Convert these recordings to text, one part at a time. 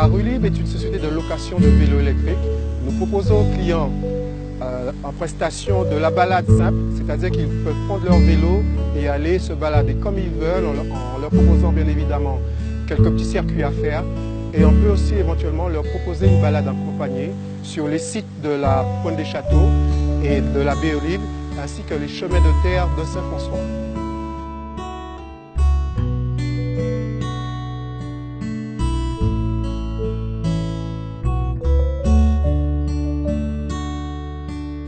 Rulib est une société de location de vélos électriques. Nous proposons aux clients en prestation de la balade simple, c'est-à-dire qu'ils peuvent prendre leur vélo et aller se balader comme ils veulent en leur proposant bien évidemment quelques petits circuits à faire. Et on peut aussi éventuellement leur proposer une balade accompagnée sur les sites de la Pointe des Châteaux et de la baie Olive, ainsi que les chemins de terre de Saint-François.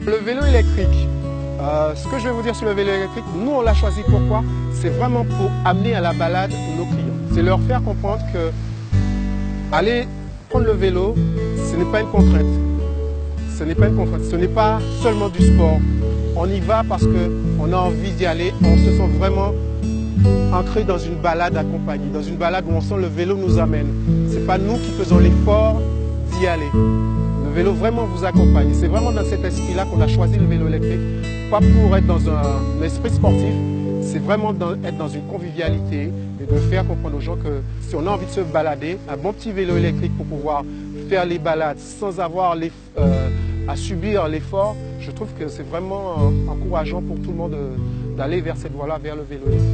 Le vélo électrique, ce que je vais vous dire sur le vélo électrique, nous on l'a choisi pourquoi? C'est vraiment pour amener à la balade nos clients. C'est leur faire comprendre que aller prendre le vélo, ce n'est pas une contrainte. Ce n'est pas une contrainte, ce n'est pas seulement du sport. On y va parce qu'on a envie d'y aller, on se sent vraiment ancré dans une balade accompagnée, dans une balade où on sent le vélo nous amène. Ce n'est pas nous qui faisons l'effort d'y aller. Le vélo vraiment vous accompagne. C'est vraiment dans cet esprit-là qu'on a choisi le vélo électrique, pas pour être dans un esprit sportif, c'est vraiment être dans une convivialité et de faire comprendre aux gens que si on a envie de se balader, un bon petit vélo électrique pour pouvoir faire les balades sans avoir à subir l'effort, je trouve que c'est vraiment encourageant pour tout le monde d'aller vers cette voie-là, vers le vélo électrique.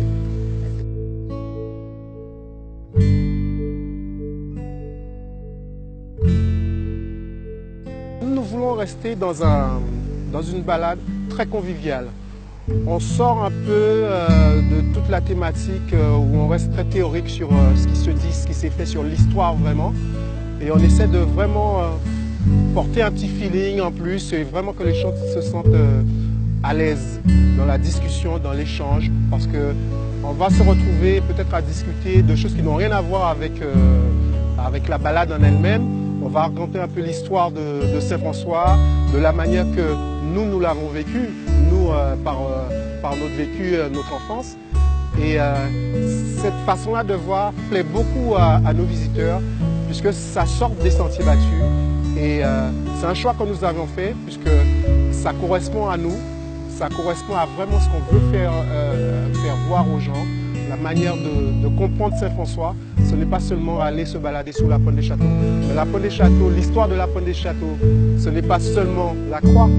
Nous voulons rester dans une balade très conviviale. On sort un peu de toute la thématique où on reste très théorique sur ce qui se dit, ce qui s'est fait sur l'histoire vraiment. Et on essaie de vraiment porter un petit feeling en plus et vraiment que les gens se sentent à l'aise dans la discussion, dans l'échange. Parce qu'on va se retrouver peut-être à discuter de choses qui n'ont rien à voir avec la balade en elle-même. On va raconter un peu l'histoire de Saint-François, de la manière que nous l'avons vécu, nous par notre vécu, notre enfance. Et cette façon-là de voir plaît beaucoup à nos visiteurs, puisque ça sort des sentiers battus. Et c'est un choix que nous avons fait, puisque ça correspond à nous, ça correspond à vraiment ce qu'on veut faire voir aux gens. La manière de comprendre Saint-François, ce n'est pas seulement aller se balader sous la Pointe des Châteaux. Mais la Pointe des Châteaux, l'histoire de la Pointe des Châteaux, ce n'est pas seulement la croix.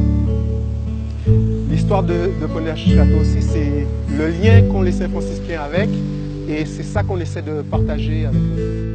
L'histoire de Pointe des Châteaux aussi, c'est le lien qu'ont les Saint-Franciscains avec, et c'est ça qu'on essaie de partager avec eux.